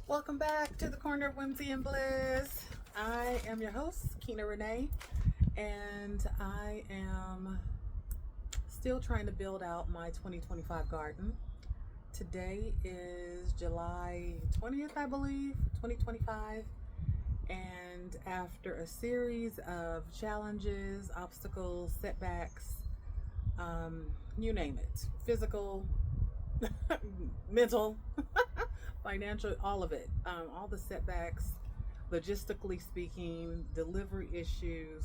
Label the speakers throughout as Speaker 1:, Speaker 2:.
Speaker 1: Welcome back to the corner of Whimsy and Bliss. I am your host, Kina Renee, and I am still trying to build out my 2025 garden. Today is July 20th, I believe, 2025. And after a series of challenges, obstacles, setbacks, you name it, physical, mental, financial, all of it, all the setbacks, logistically speaking, delivery issues,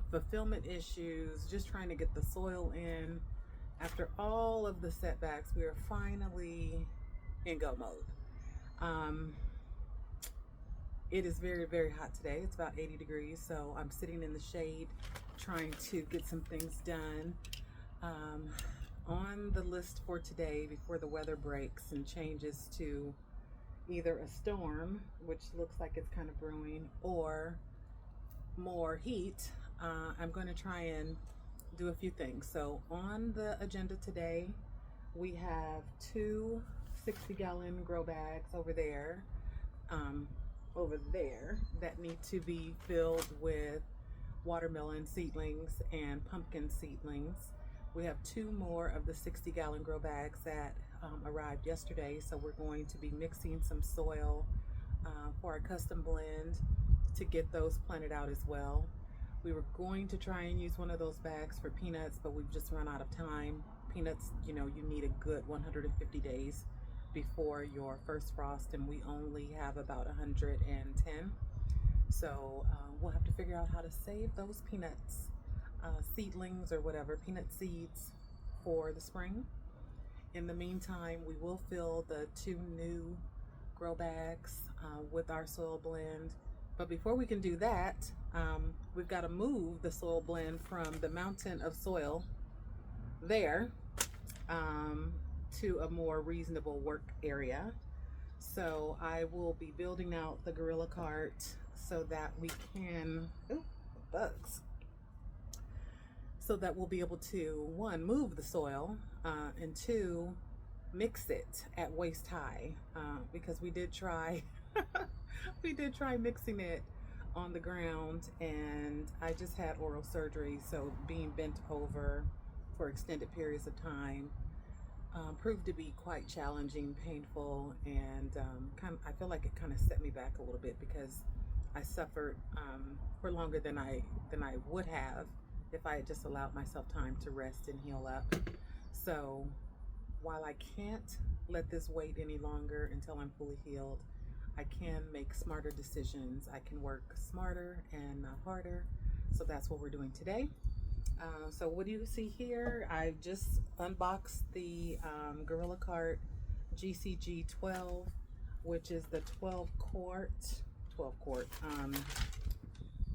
Speaker 1: fulfillment issues, just trying to get the soil in. After all of the setbacks, we are finally in go mode. It is very, very hot today. It's about 80 degrees, so I'm sitting in the shade trying to get some things done. On the list for today, before the weather breaks and changes to either a storm, which looks like it's kind of brewing, or more heat, I'm going to try and do a few things. So on the agenda today, we have two 60-gallon grow bags over there that need to be filled with watermelon seedlings and pumpkin seedlings. We have two more of the 60-gallon grow bags that arrived yesterday, so we're going to be mixing some soil for a custom blend to get those planted out as well. We were going to try and use one of those bags for peanuts, but we've just run out of time. Peanuts, you need a good 150 days before your first frost, and we only have about 110. So we'll have to figure out how to save those peanuts, seedlings or whatever, peanut seeds for the spring. In the meantime, we will fill the two new grow bags with our soil blend. But before we can do that, we've got to move the soil blend from the mountain of soil there to a more reasonable work area. So I will be building out the gorilla cart so that we can, bugs, so that we'll be able to, one, move the soil, and two, mix it at waist high, because we did try mixing it on the ground, and I just had oral surgery, so being bent over for extended periods of time proved to be quite challenging, painful, and I feel like it kind of set me back a little bit because I suffered for longer than I would have if I had just allowed myself time to rest and heal up. So while I can't let this wait any longer until I'm fully healed, I can make smarter decisions. I can work smarter and not harder. So that's what we're doing today. So what do you see here? I just unboxed the Gorilla Cart GCG12, which is the 12 quart.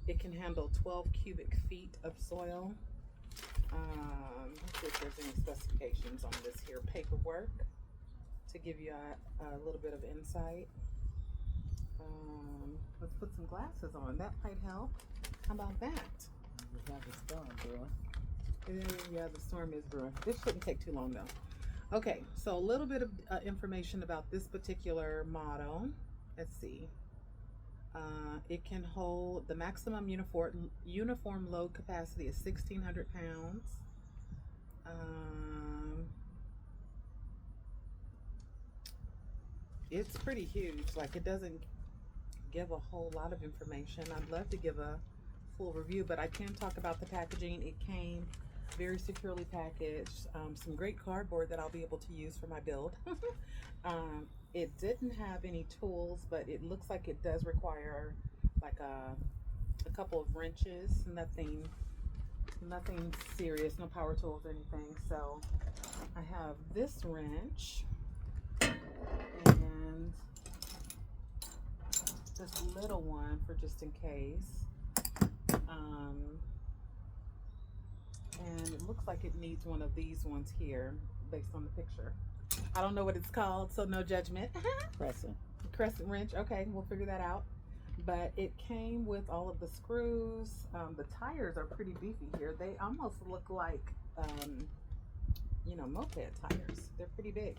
Speaker 1: It can handle 12 cubic feet of soil. Let's see if there's any specifications on this here paperwork to give you a little bit of insight. Let's put some glasses on. That might help. How about that?
Speaker 2: We have the storm brewing.
Speaker 1: Yeah, the storm is brewing. This shouldn't take too long though. Okay, so a little bit of information about this particular model. Let's see. It can hold, the maximum uniform load capacity is 1,600 pounds. It's pretty huge. Like, it doesn't give a whole lot of information. I'd love to give a full review, but I can talk about the packaging. It came very securely packaged, some great cardboard that I'll be able to use for my build. It didn't have any tools, but it looks like it does require like a couple of wrenches. Nothing serious, no power tools or anything. So I have this wrench and this little one for just in case. And it looks like it needs one of these ones here based on the picture. I don't know what it's called, so no judgment. Crescent wrench. Okay, we'll figure that out. But it came with all of the screws. The tires are pretty beefy here. They almost look like, moped tires. They're pretty big.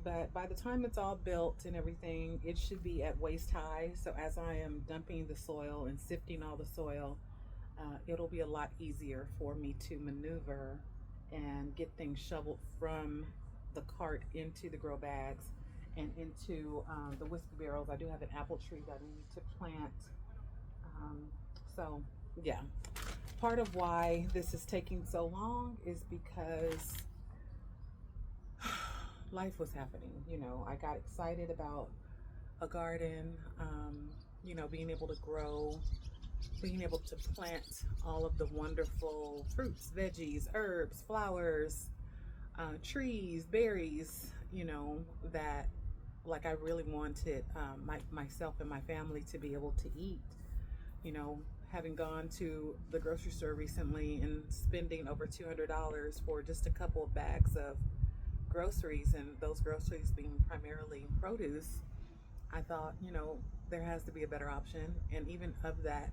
Speaker 1: But by the time it's all built and everything, it should be at waist high. So as I am dumping the soil and sifting all the soil, it'll be a lot easier for me to maneuver and get things shoveled from the cart into the grow bags and into the whiskey barrels. I do have an apple tree that I need to plant. Um, so yeah, part of why this is taking so long is because life was happening. You know, I got excited about a garden, being able to grow, being able to plant all of the wonderful fruits, veggies, herbs, flowers, trees, berries, that like I really wanted myself and my family to be able to eat. You know, having gone to the grocery store recently and spending over $200 for just a couple of bags of groceries, and those groceries being primarily produce, I thought, there has to be a better option. And even of that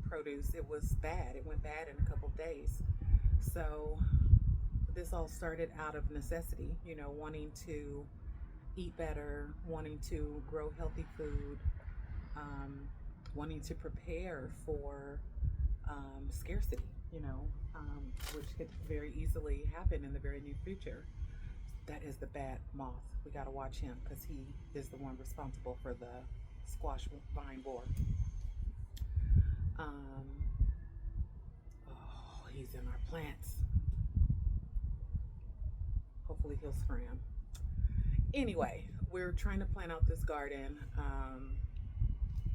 Speaker 1: produce, it was bad. It went bad in a couple of days. So this all started out of necessity, wanting to eat better, wanting to grow healthy food, wanting to prepare for scarcity, which could very easily happen in the very near future. That is the bad moth. We got to watch him because he is the one responsible for the squash vine borer. Oh, he's in our plants. Hopefully he'll scram. Anyway, we're trying to plan out this garden.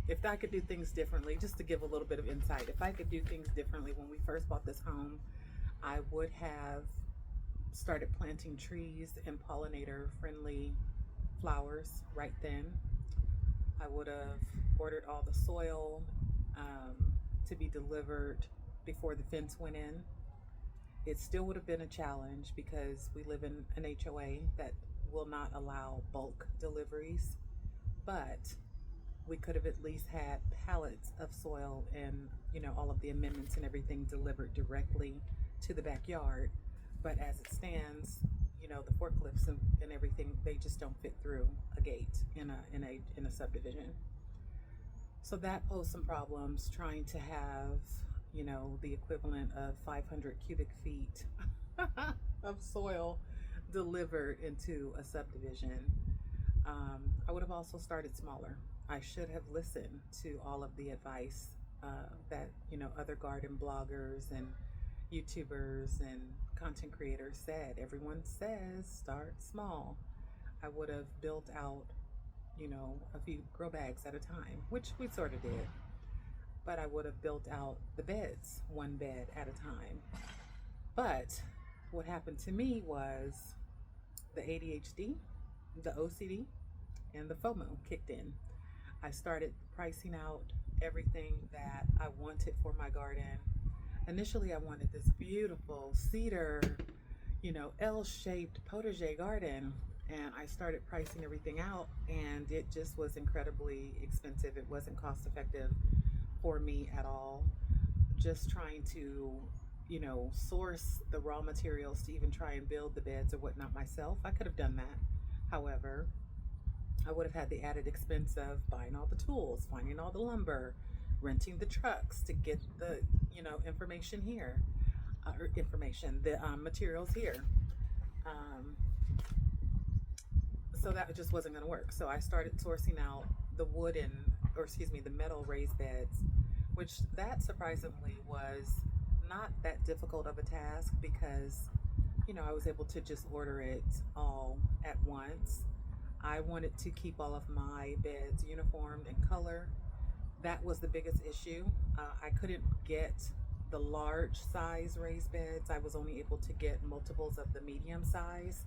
Speaker 1: If I could do things differently, just to give a little bit of insight, if I could do things differently when we first bought this home, I would have started planting trees and pollinator friendly flowers right then. I would have ordered all the soil to be delivered before the fence went in. It still would have been a challenge because we live in an HOA that will not allow bulk deliveries, but we could have at least had pallets of soil and all of the amendments and everything delivered directly to the backyard. But as it stands, the forklifts and everything, they just don't fit through a gate in a subdivision. So that posed some problems trying to have the equivalent of 500 cubic feet of soil delivered into a subdivision. I would have also started smaller. I should have listened to all of the advice that other garden bloggers and YouTubers and content creators said. Everyone says start small. I would have built out a few grow bags at a time, which we sort of did, but I would have built out the beds one bed at a time. But what happened to me was the ADHD, the OCD, and the FOMO kicked in. I started pricing out everything that I wanted for my garden. Initially, I wanted this beautiful cedar, L-shaped potager garden, and I started pricing everything out, and it just was incredibly expensive. It wasn't cost effective for me at all. Just trying to, source the raw materials to even try and build the beds or whatnot myself. I could have done that. However, I would have had the added expense of buying all the tools, finding all the lumber, renting the trucks to get the, information here, the materials here. So that just wasn't going to work. So I started sourcing out the metal raised beds, which that surprisingly was not that difficult of a task because, I was able to just order it all at once. I wanted to keep all of my beds uniformed in color. That was the biggest issue. I couldn't get the large size raised beds. I was only able to get multiples of the medium size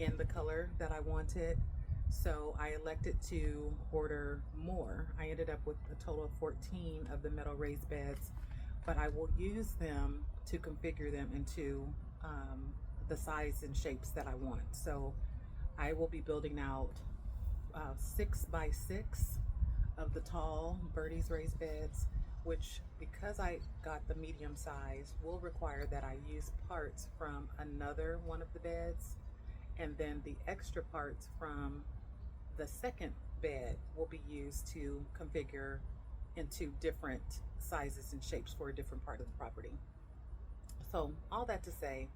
Speaker 1: in the color that I wanted. So I elected to order more. I ended up with a total of 14 of the metal raised beds, but I will use them to configure them into the size and shapes that I want. So I will be building out 6 by 6 of the tall Birdie's raised beds, which, because I got the medium size, will require that I use parts from another one of the beds and then the extra parts from the second bed will be used to configure into different sizes and shapes for a different part of the property. So all that to say,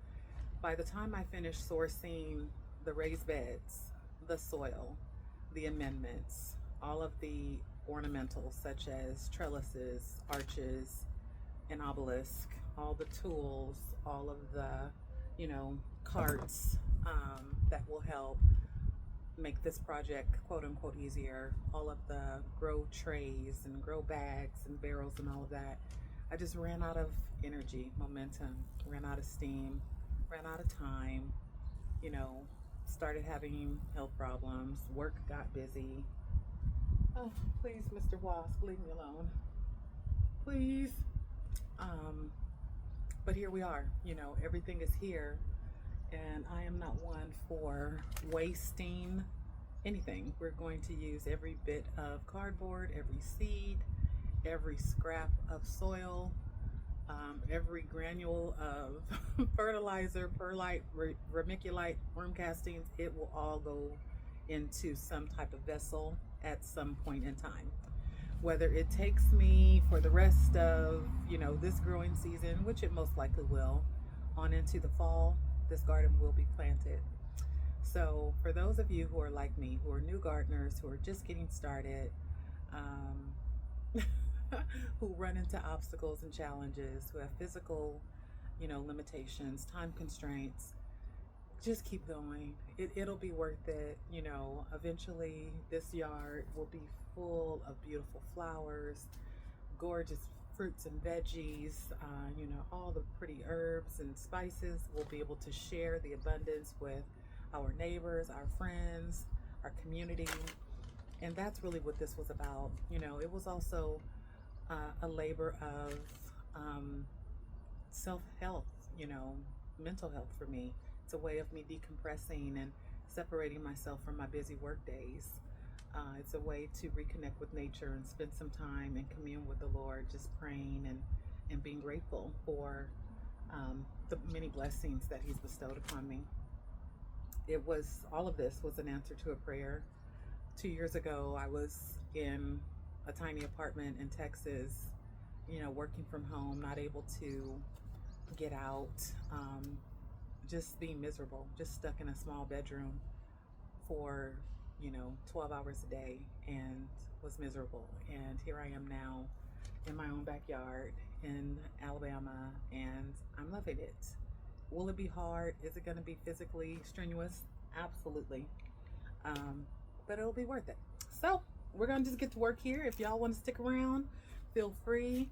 Speaker 1: by the time I finish sourcing the raised beds, the soil, the amendments, all of the ornamentals such as trellises, arches, an obelisk, all the tools, all of the, carts that will help make this project quote unquote easier, all of the grow trays and grow bags and barrels and all of that. I just ran out of energy, momentum, ran out of steam, ran out of time, started having health problems, work got busy. Oh, please, Mr. Wasp, leave me alone. Please. But here we are, everything is here, and I am not one for wasting anything. We're going to use every bit of cardboard, every seed, every scrap of soil, every granule of fertilizer, perlite, vermiculite, worm castings. It will all go into some type of vessel at some point in time. Whether it takes me for the rest of, this growing season, which it most likely will, on into the fall, this garden will be planted. So for those of you who are like me, who are new gardeners, who are just getting started, who run into obstacles and challenges, who have physical, limitations, time constraints, just keep going. It'll be worth it. Eventually this yard will be full of beautiful flowers, gorgeous fruits and veggies, all the pretty herbs and spices. We'll be able to share the abundance with our neighbors, our friends, our community. And that's really what this was about. It was also a labor of self-health, mental health for me. It's a way of me decompressing and separating myself from my busy work days. It's a way to reconnect with nature and spend some time and commune with the Lord, just praying and being grateful for the many blessings that He's bestowed upon me. All of this was an answer to a prayer. 2 years ago, I was in a tiny apartment in Texas, working from home, not able to get out, just being miserable, just stuck in a small bedroom for 12 hours a day, and was miserable. And here I am now in my own backyard in Alabama, and I'm loving it. Will it be hard? Is it going to be physically strenuous? Absolutely. But it'll be worth it. So we're going to just get to work here. If y'all want to stick around, feel free.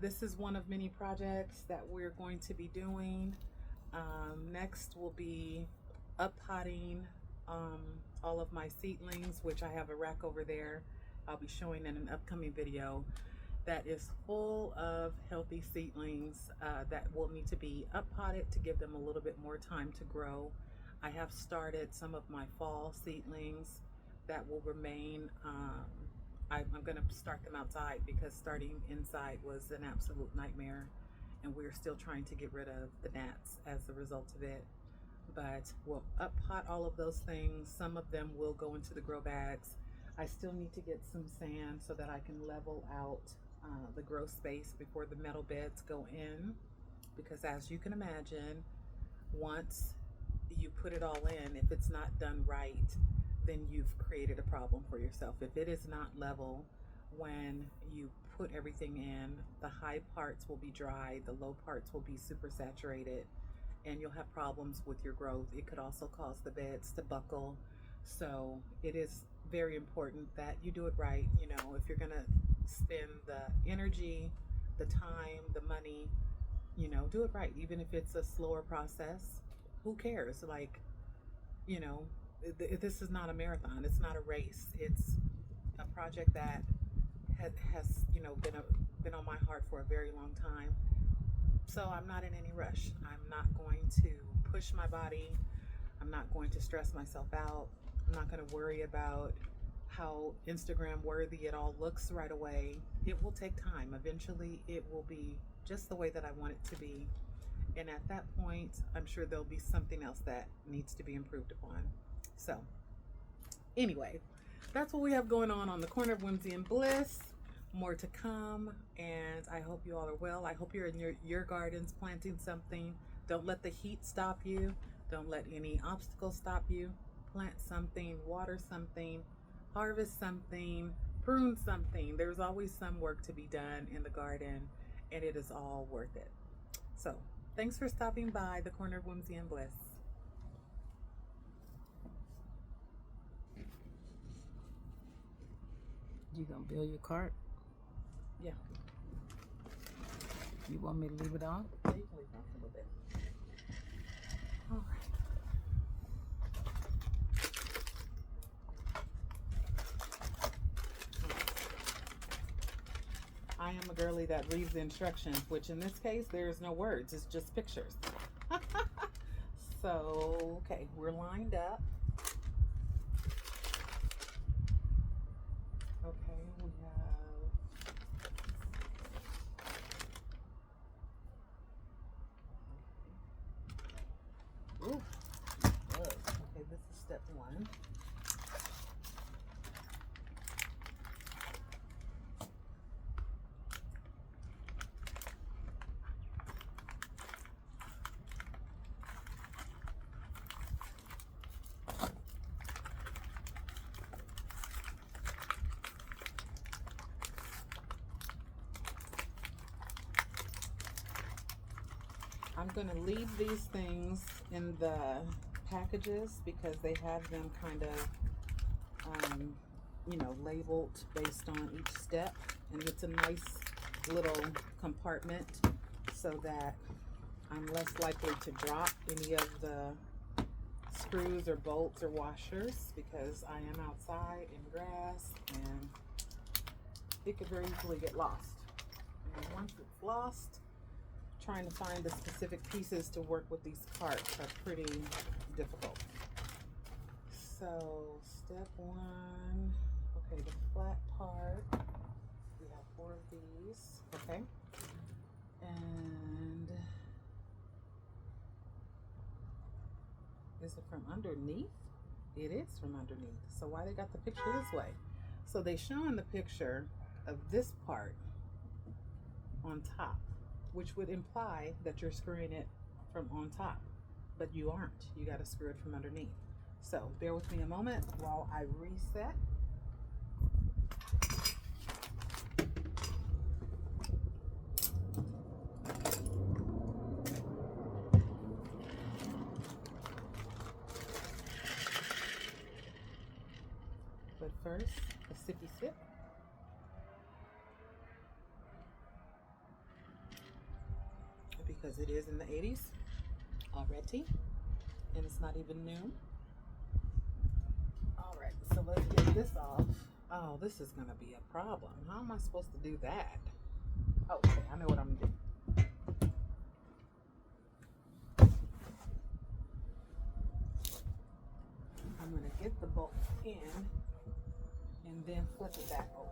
Speaker 1: This is one of many projects that we're going to be doing. Next will be up-potting all of my seedlings, which I have a rack over there. I'll be showing in an upcoming video that is full of healthy seedlings that will need to be up-potted to give them a little bit more time to grow. I have started some of my fall seedlings that will remain. I'm going to start them outside because starting inside was an absolute nightmare, and we're still trying to get rid of the gnats as a result of it. But we'll up pot all of those things. Some of them will go into the grow bags. I still need to get some sand so that I can level out the grow space before the metal beds go in, because as you can imagine, once you put it all in, if it's not done right, then you've created a problem for yourself. If it is not level when you put everything in, the high parts will be dry, the low parts will be super saturated, and you'll have problems with your growth. It could also cause the beds to buckle. So it is very important that you do it right. If you're gonna spend the energy, the time, the money, do it right. Even if it's a slower process, who cares? This is not a marathon. It's not a race. It's a project that has been on my heart for a very long time. So I'm not in any rush. I'm not going to push my body. I'm not going to stress myself out. I'm not going to worry about how Instagram worthy it all looks right away. It will take time. Eventually it will be just the way that I want it to be. And at that point, I'm sure there'll be something else that needs to be improved upon. So anyway, that's what we have going on the corner of Whymsy and Blyss. More to come, and I hope you all are well. I hope you're in your gardens planting something. Don't let the heat stop you. Don't let any obstacles stop you. Plant something, water something, harvest something, prune something. There's always some work to be done in the garden, and it is all worth it. So thanks for stopping by the corner of Whymsy and Blyss.
Speaker 2: You gonna build your cart?
Speaker 1: Yeah.
Speaker 2: You want me to leave it on?
Speaker 1: Yeah, you can leave it on a little bit. All right. I am a girly that reads the instructions, which in this case, there's no words, it's just pictures. So, okay, we're lined up. Okay, we have ooh, okay, this is step one. I'm going to leave these things in the packages because they have them kind of, you know, labeled based on each step. And it's a nice little compartment so that I'm less likely to drop any of the screws or bolts or washers because I am outside in grass and it could very easily get lost. And once it's lost, trying to find the specific pieces to work with these carts are pretty difficult. So step one, okay, the flat part, we have 4 of these, okay, and is it from underneath? It is from underneath. So why they got the picture this way? So they show in the picture of this part on top, which would imply that you're screwing it from on top, but you aren't. You got to screw it from underneath. So bear with me a moment while I reset. But first, a sippy sip. Because it is in the 80s already, and it's not even noon. All right, so let's get this off. Oh, this is gonna be a problem. How am I supposed to do that? Okay, I know what I'm gonna do. I'm gonna get the bolt in and then flip it back over.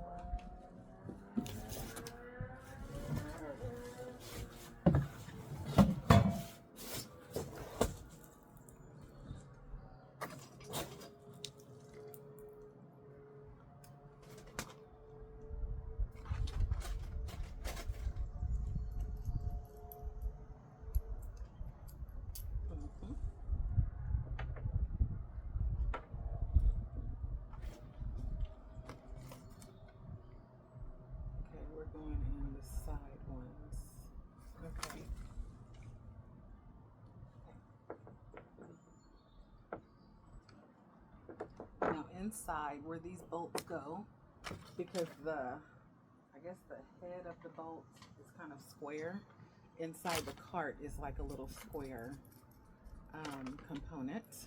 Speaker 1: Going in the side ones. Okay. Now inside where these bolts go, because I guess the head of the bolt is kind of square, inside the cart is like a little square component.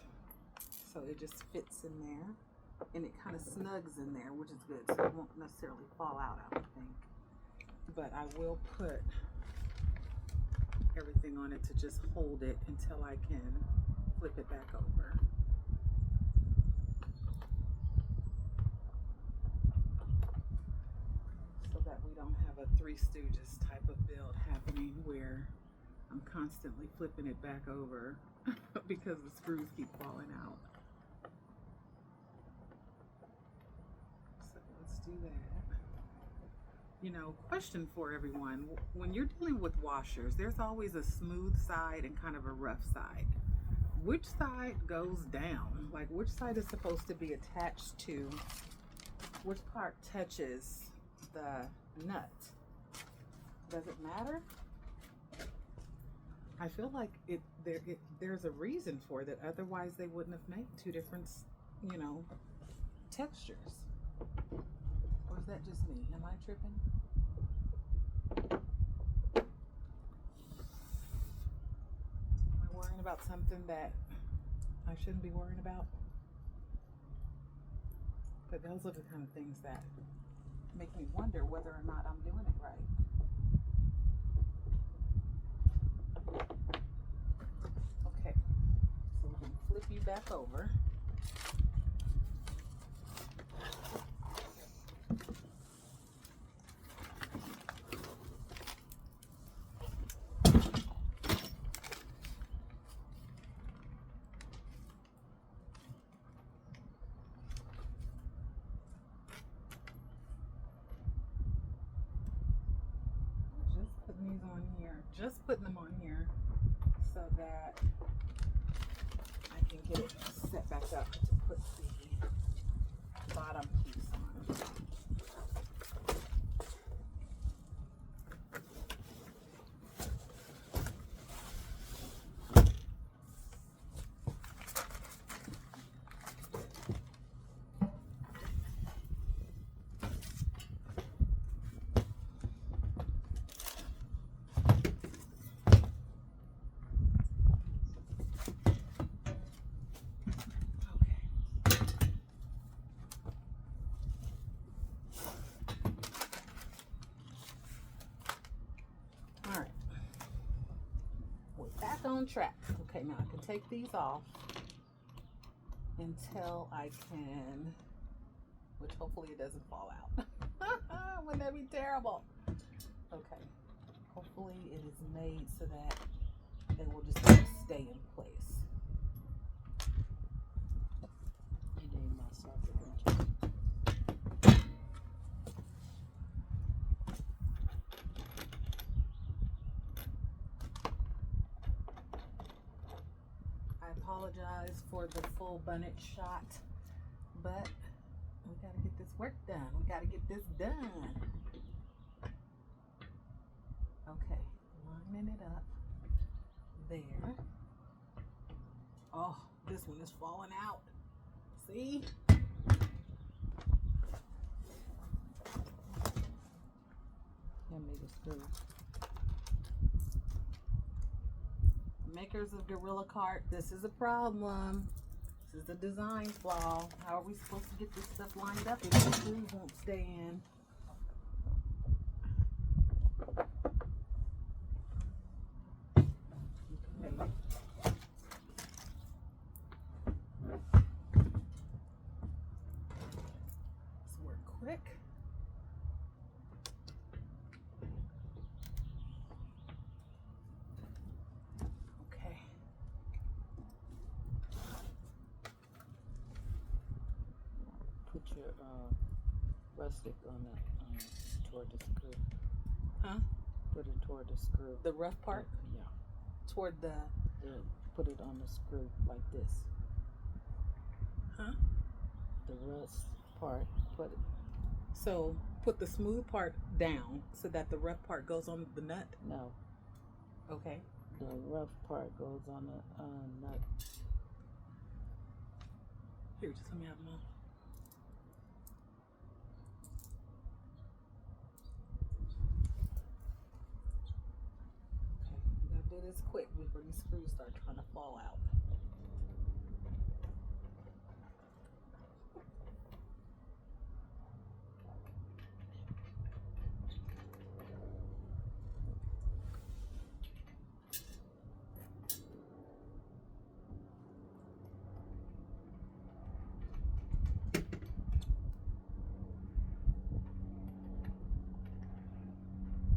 Speaker 1: So it just fits in there and it kind of snugs in there, which is good. So it won't necessarily fall out, I don't think. But I will put everything on it to just hold it until I can flip it back over. So that we don't have a Three Stooges type of build happening where I'm constantly flipping it back over because the screws keep falling out. So let's do that. You know, question for everyone. When you're dealing with washers, there's always a smooth side and kind of a rough side. Which side goes down? Like, which side is supposed to be attached to, which part touches the nut? Does it matter? I feel like there's a reason for that. Otherwise, they wouldn't have made two different, you know, textures. Or is that just me? Am I tripping? Am I worrying about something that I shouldn't be worrying about? But those are the kind of things that make me wonder whether or not I'm doing it right. Okay, so we can flip you back over. Just putting them on here so that I can get it set back up to put the bottom piece on. On track. Okay, now I can take these off until I can, which hopefully it doesn't fall out. Wouldn't that be terrible? Okay, hopefully it is made so that they will just stay in place.
Speaker 2: You need my socket wrench.
Speaker 1: Apologize for the full bonnet shot, but we gotta get this work done. We gotta get this done. Okay, lining it up there. Oh, this one is falling out. See?
Speaker 2: Hand me the screw.
Speaker 1: Makers of Gorilla Cart, this is a problem. This is a design flaw. How are we supposed to get this stuff lined up if the screws won't stay in? Okay. Let's work quick.
Speaker 2: Put your rustic on the toward the screw.
Speaker 1: Huh?
Speaker 2: Put it toward the screw.
Speaker 1: The rough part?
Speaker 2: Yeah.
Speaker 1: Toward the...
Speaker 2: Put it on the screw like this.
Speaker 1: Huh?
Speaker 2: The rust part, put it.
Speaker 1: So put the smooth part down so that the rough part goes on the nut?
Speaker 2: No.
Speaker 1: Okay.
Speaker 2: The rough part goes on the nut.
Speaker 1: Here, just let me have them on. Okay, you gotta do this quick before these screws start trying to fall out.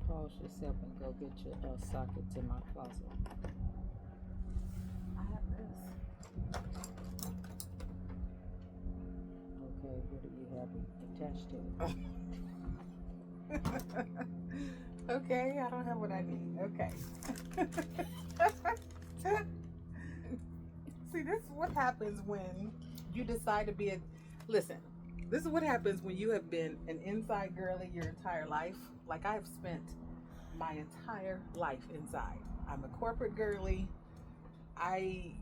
Speaker 2: Pause pause yourself and go get your sockets in my closet.
Speaker 1: I have this.
Speaker 2: Okay, what do you have attached to it?
Speaker 1: Okay, I don't have what I need. Okay. See, this is what happens when you decide to be a. Listen, this is what happens when you have been an inside girly your entire life. Like I have spent my entire life inside. I'm a corporate girly. I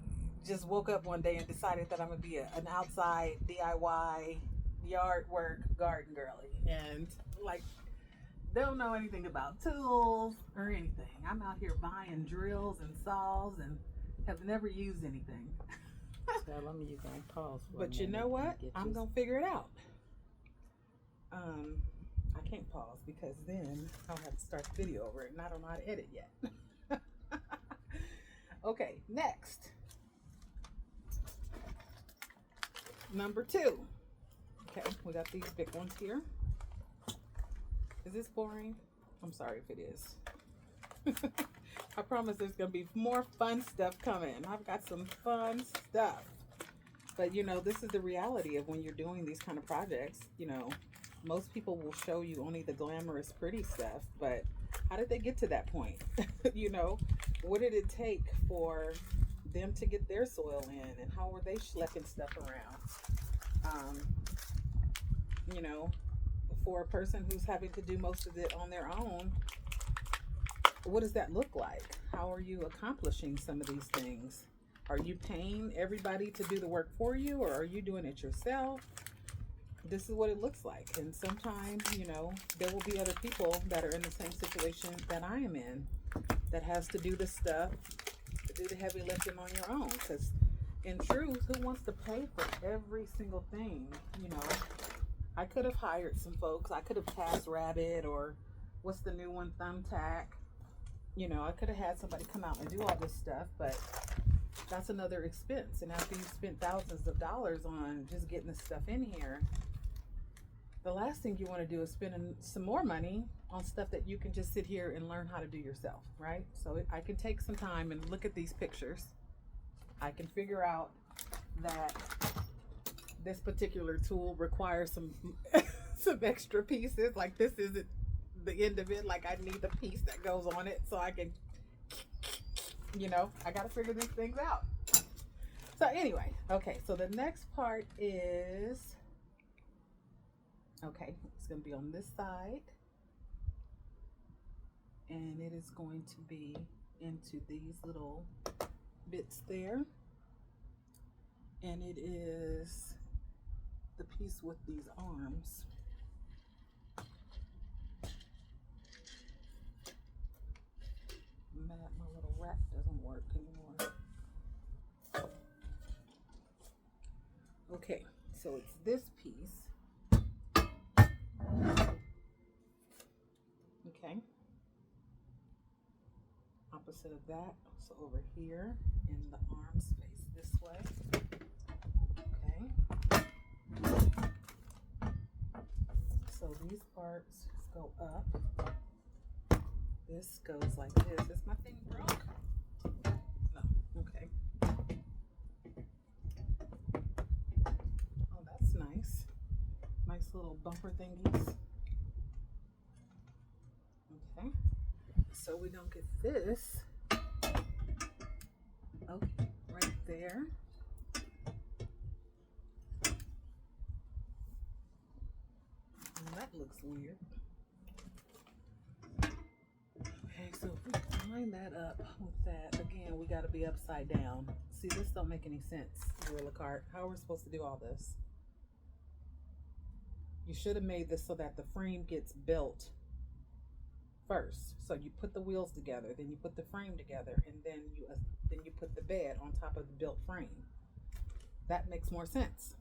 Speaker 1: just woke up one day and decided that I'm gonna be an outside DIY yard work garden girly, and like don't know anything about tools or anything. I'm out here buying drills and saws and have never used anything.
Speaker 2: Tell them you can pause for
Speaker 1: But you know what? I'm gonna figure it out. I can't pause because then I'll have to start the video over it, and I don't know how to edit yet. Okay, next. Number 2. Okay, we got these big ones here. Is this boring? I'm sorry if it is. I promise there's gonna be more fun stuff coming. I've got some fun stuff. But you know, this is the reality of when you're doing these kind of projects. You know, most people will show you only the glamorous, pretty stuff, but how did they get to that point? You know, what did it take for them to get their soil in, and how were they schlepping stuff around? You know, for a person who's having to do most of it on their own, what does that look like? How are you accomplishing some of these things? Are you paying everybody to do the work for you, or are you doing it yourself? This is what it looks like. And sometimes, you know, there will be other people that are in the same situation that I am in, that has to do the stuff, to do the heavy lifting on your own. Because in truth, who wants to pay for every single thing? You know, I could have hired some folks. I could have Task Rabbit, or what's the new one, Thumbtack. You know, I could have had somebody come out and do all this stuff, but that's another expense. And after you've spent thousands of dollars on just getting the stuff in here, the last thing you want to do is spend some more money on stuff that you can just sit here and learn how to do yourself, right? So I can take some time and look at these pictures. I can figure out that this particular tool requires some some extra pieces. Like this isn't the end of it. Like I need the piece that goes on it so I can, you know, I got to figure these things out. So anyway, okay, so the next part is, okay, it's going to be on this side, and it is going to be into these little bits there, and it is the piece with these arms. My little rack doesn't work anymore. Okay, so it's this piece. Okay. Opposite of that, so over here, and the arms face this way. Okay. So these parts go up. This goes like this. Is my thing broke? No. Okay. Oh, that's nice. Nice little bumper thingies. Okay. So we're gonna get this. Okay, right there. Well, that looks weird. Okay, so if we line that up with that, again, we got to be upside down. See, this don't make any sense, Gorilla Cart. How are we supposed to do all this? You should have made this so that the frame gets built first. So you put the wheels together, then you put the frame together, and then you put the bed on top of the built frame. That makes more sense.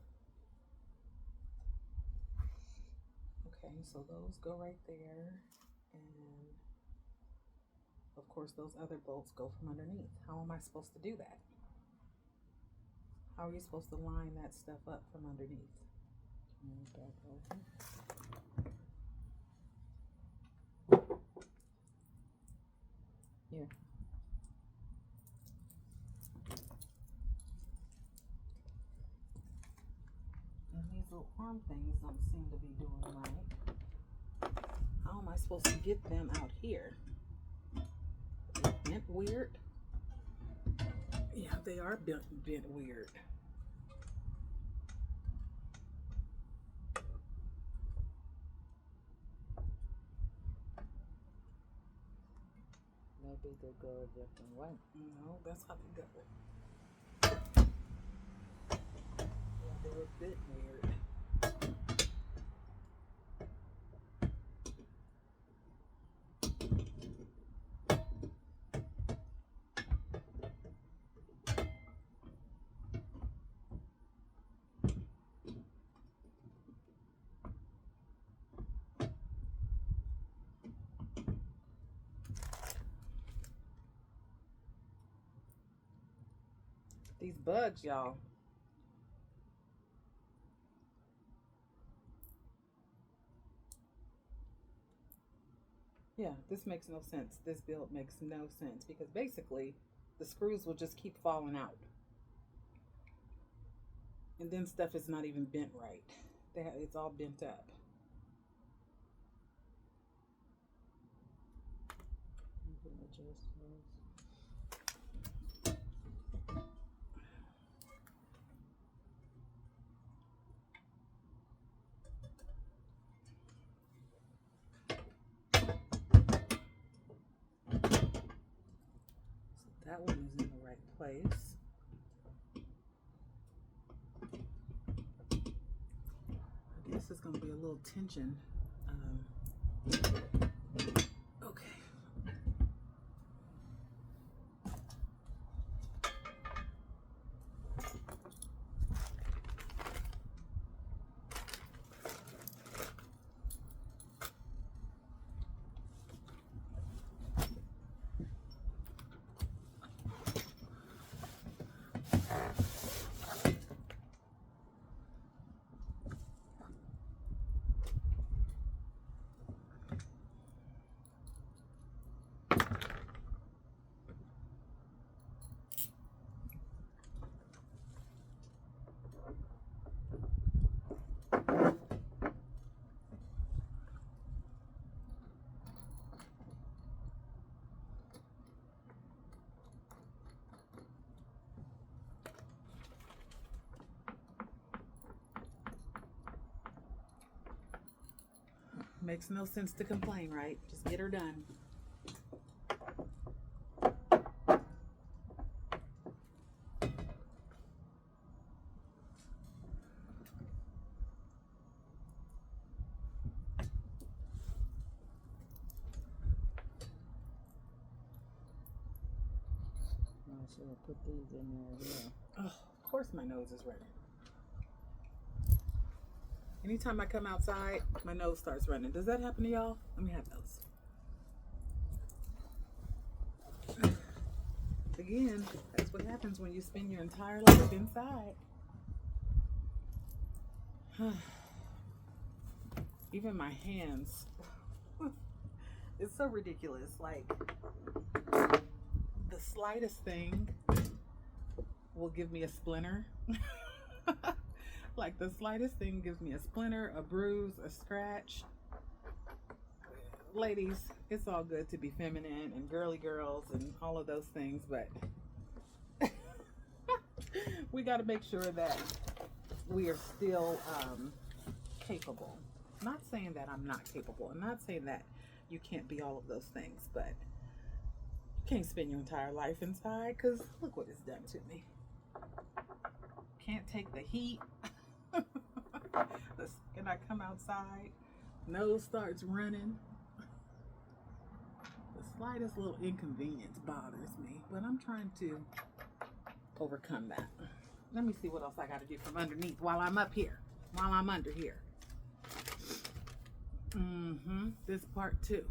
Speaker 1: Okay, so those go right there, and of course those other bolts go from underneath. How am I supposed to do that? How are you supposed to line that stuff up from underneath? Back over. little arm things don't seem to be doing right. How am I supposed to get them out here? They're bent weird. Yeah, they are bent weird.
Speaker 2: Maybe they go a different way.
Speaker 1: No, that's how they go. Yeah, they're a bit weird. These bugs, y'all. Yeah, this makes no sense. This build makes no sense because basically the screws will just keep falling out. And then stuff is not even bent right. It's all bent up.
Speaker 2: You can adjust those.
Speaker 1: So that one is in the right place. This is going to be a little tension. Okay. Makes no sense to complain, right? Just get her done.
Speaker 2: I should have put these in there as well.
Speaker 1: Oh, of course my nose is running. Anytime I come outside, my nose starts running. Does that happen to y'all? Let me have those. Again, that's what happens when you spend your entire life inside. Even my hands. It's so ridiculous. Like, the slightest thing will give me a splinter. Like, the slightest thing gives me a splinter, a bruise, a scratch. Ladies, it's all good to be feminine and girly girls and all of those things, but we got to make sure that we are still capable. Not saying that I'm not capable. I'm not saying that you can't be all of those things, but you can't spend your entire life inside, because look what it's done to me. Can't take the heat. The second I come outside, nose starts running. The slightest little inconvenience bothers me, but I'm trying to overcome that. Let me see what else I got to do from underneath while I'm up here, while I'm under here. This part too.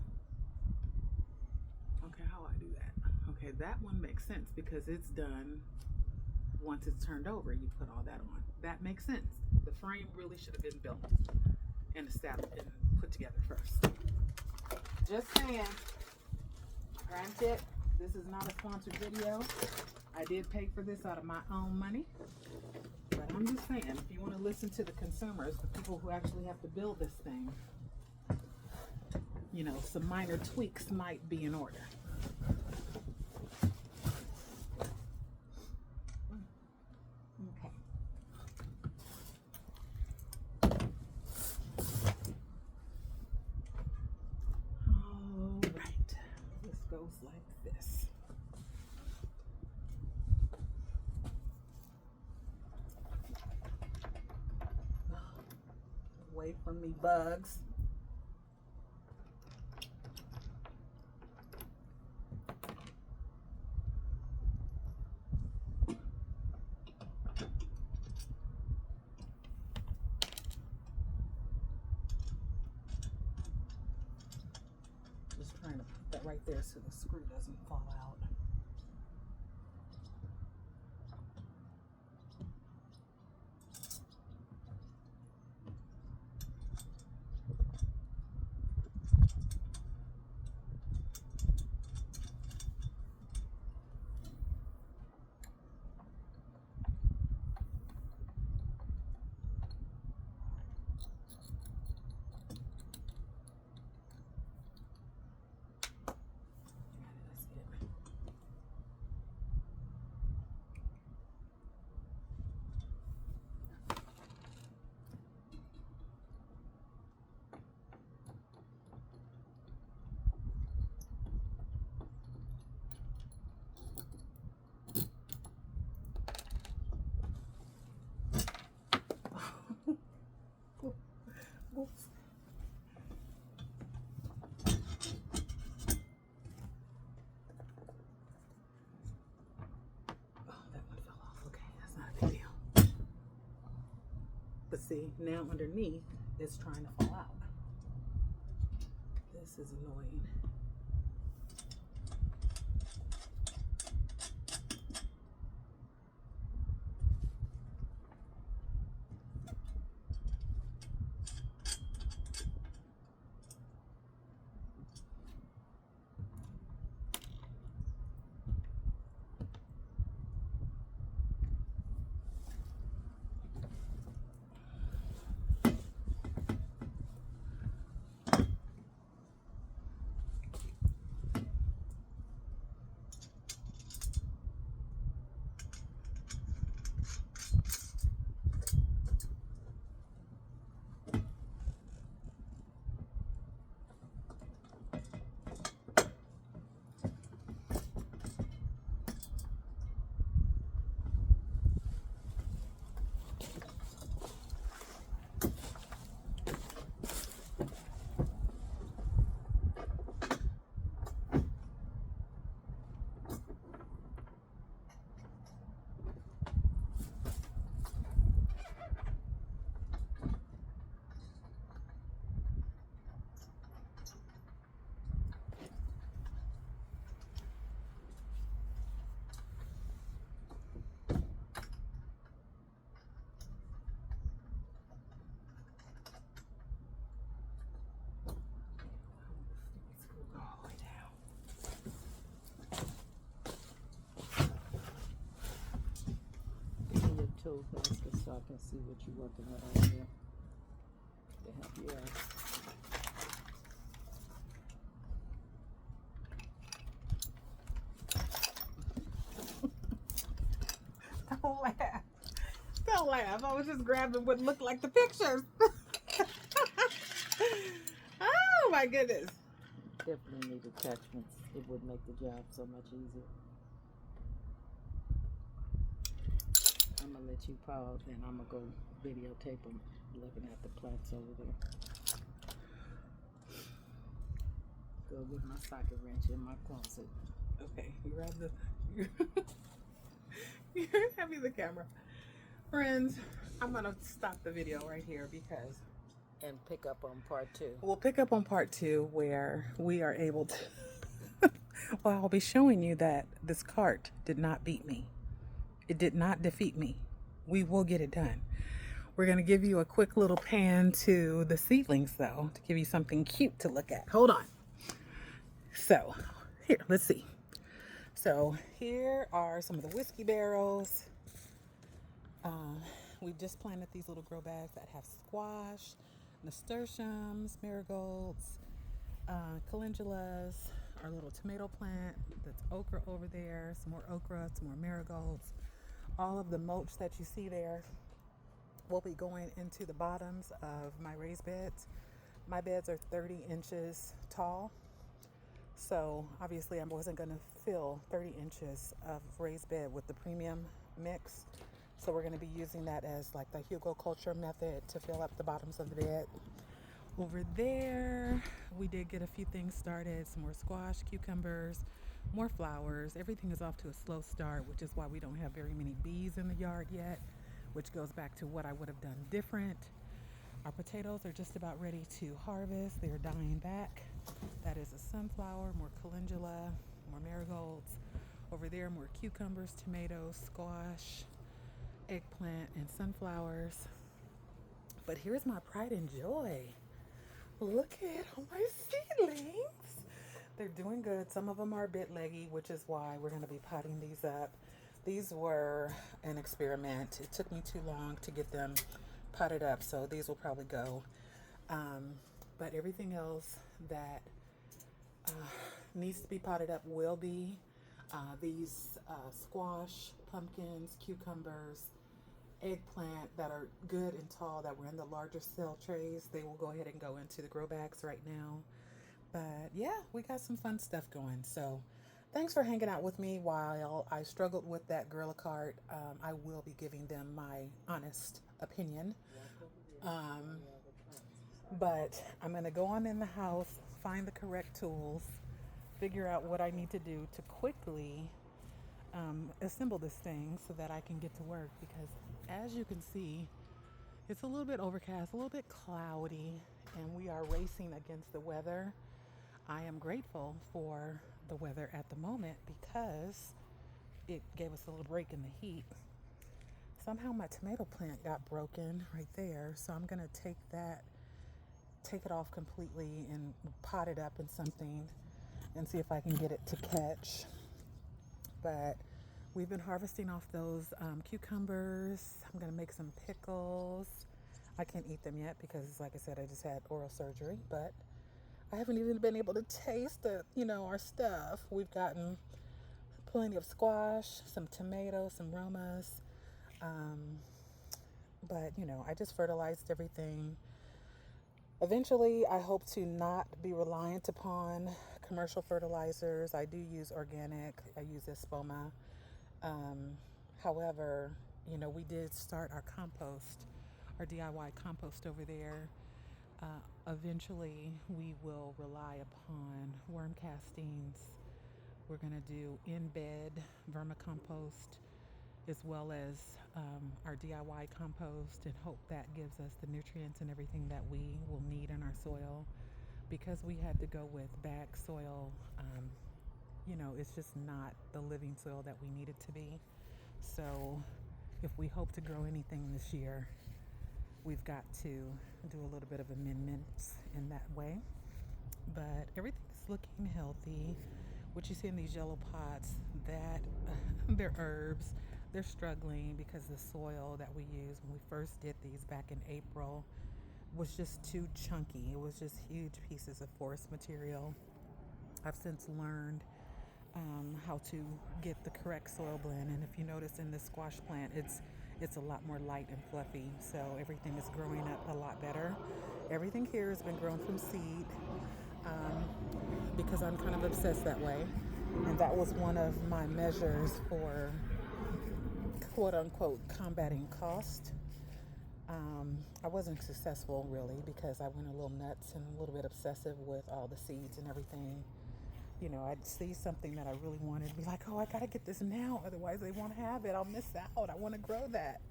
Speaker 1: Okay, how I do that? Okay, that one makes sense because it's done. Once it's turned over, you put all that on. That makes sense. The frame really should have been built and established and put together first. Just saying. Granted, this is not a sponsored video. I did pay for this out of my own money, but I'm just saying, if you want to listen to the consumers, the people who actually have to build this thing, you know, some minor tweaks might be in order. Okay. All right. This goes like this. Away from me, bugs. Just trying to put that right there so the screw doesn't fall out. Oops. Oh, that one fell off. Okay, that's not a big deal. But see, now underneath it's trying to fall out. This is annoying.
Speaker 2: Tool basket so I can see what you're working with over here to help you out.
Speaker 1: Don't laugh. Don't laugh. I was just grabbing what looked like the pictures. Oh my goodness.
Speaker 2: Definitely need attachments. It would make the job so much easier. I'm gonna let you pause and I'm gonna go videotape them looking at the plants over there. Go get my socket wrench in my closet.
Speaker 1: Okay, you grab the. You're having the camera. Friends, I'm gonna stop the video right here because.
Speaker 2: And pick up on part 2.
Speaker 1: We'll pick up on part 2 where we are able to. Well, I'll be showing you that this cart did not beat me. It did not defeat me. We will get it done. We're going to give you a quick little pan to the seedlings, though, to give you something cute to look at. Hold on. So, here, let's see. So, here are some of the whiskey barrels. we just planted these little grow bags that have squash, nasturtiums, marigolds, calendulas, our little tomato plant, that's okra over there, some more okra, some more marigolds. All of the mulch that you see there will be going into the bottoms of my raised beds. My beds are 30 inches tall, so obviously I wasn't going to fill 30 inches of raised bed with the premium mix. So we're going to be using that as like the Hugo culture method to fill up the bottoms of the bed. Over there, we did get a few things started, some more squash, cucumbers, more flowers. Everything is off to a slow start, which is why we don't have very many bees in the yard yet, which goes back to what I would have done different. Our potatoes are just about ready to harvest. They're dying back. That is a sunflower, more calendula, more marigolds. Over there, more cucumbers, tomatoes, squash, eggplant, and sunflowers. But here's my pride and joy. Look at all my seedlings. They're doing good. Some of them are a bit leggy, which is why we're going to be potting these up. These were an experiment. It took me too long to get them potted up, so these will probably go. But everything else that needs to be potted up will be. These squash, pumpkins, cucumbers, eggplant that are good and tall that were in the larger cell trays, they will go ahead and go into the grow bags right now. But yeah, we got some fun stuff going. So thanks for hanging out with me while I struggled with that Gorilla cart. I will be giving them my honest opinion. But I'm going to go on in the house, find the correct tools, figure out what I need to do to quickly assemble this thing so that I can get to work, because as you can see, it's a little bit overcast, a little bit cloudy, and we are racing against the weather. I am grateful for the weather at the moment because it gave us a little break in the heat. Somehow my tomato plant got broken right there, so I'm going to take it off completely and pot it up in something and see if I can get it to catch. But we've been harvesting off those cucumbers. I'm going to make some pickles. I can't eat them yet because, like I said, I just had oral surgery, but I haven't even been able to taste our stuff. We've gotten plenty of squash, some tomatoes, some romas. But I just fertilized everything. Eventually, I hope to not be reliant upon commercial fertilizers. I do use organic. I use Espoma. However, we did start our compost, our DIY compost over there. Eventually, we will rely upon worm castings. We're going to do in-bed vermicompost as well as our DIY compost, and hope that gives us the nutrients and everything that we will need in our soil. Because we had to go with bag soil, it's just not the living soil that we need it to be. So if we hope to grow anything this year, we've got to do a little bit of amendments in that way. But everything's looking healthy. What you see in these yellow pots, that they're herbs. They're struggling because the soil that we used when we first did these back in April was just too chunky. It was just huge pieces of forest material. I've since learned how to get the correct soil blend, and if you notice in this squash plant, it's a lot more light and fluffy, so everything is growing up a lot better. Everything here has been grown from seed, because I'm kind of obsessed that way, and that was one of my measures for quote unquote combating cost. I wasn't successful really, because I went a little nuts and a little bit obsessive with all the seeds and everything. I'd see something that I really wanted, be like, oh, I gotta get this now, otherwise they won't have it. I'll miss out. I want to grow that.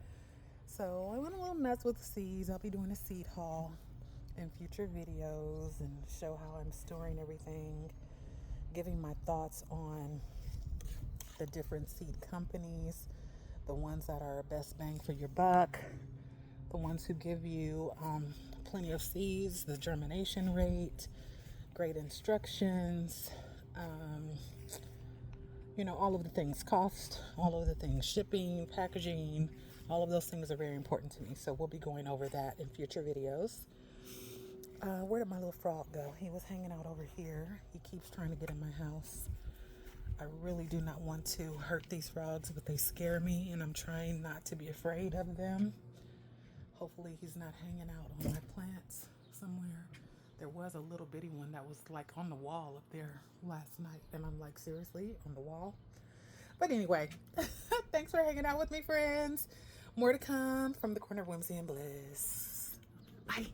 Speaker 1: So I went a little nuts with the seeds. I'll be doing a seed haul in future videos and show how I'm storing everything, giving my thoughts on the different seed companies, the ones that are best bang for your buck, the ones who give you plenty of seeds, the germination rate, great instructions, all of the things, cost, all of the things, shipping, packaging, All of those things are very important to me, so we'll be going over that in future videos. Where did my little frog go? He was hanging out over here. He keeps trying to get in my house. I really do not want to hurt these frogs, but they scare me, and I'm trying not to be afraid of them. Hopefully he's not hanging out on my plants somewhere. There was a little bitty one that was like on the wall up there last night, and I'm like, seriously, on the wall? But anyway, thanks for hanging out with me, friends. More to come from the corner of Whymsy and Blyss. Bye.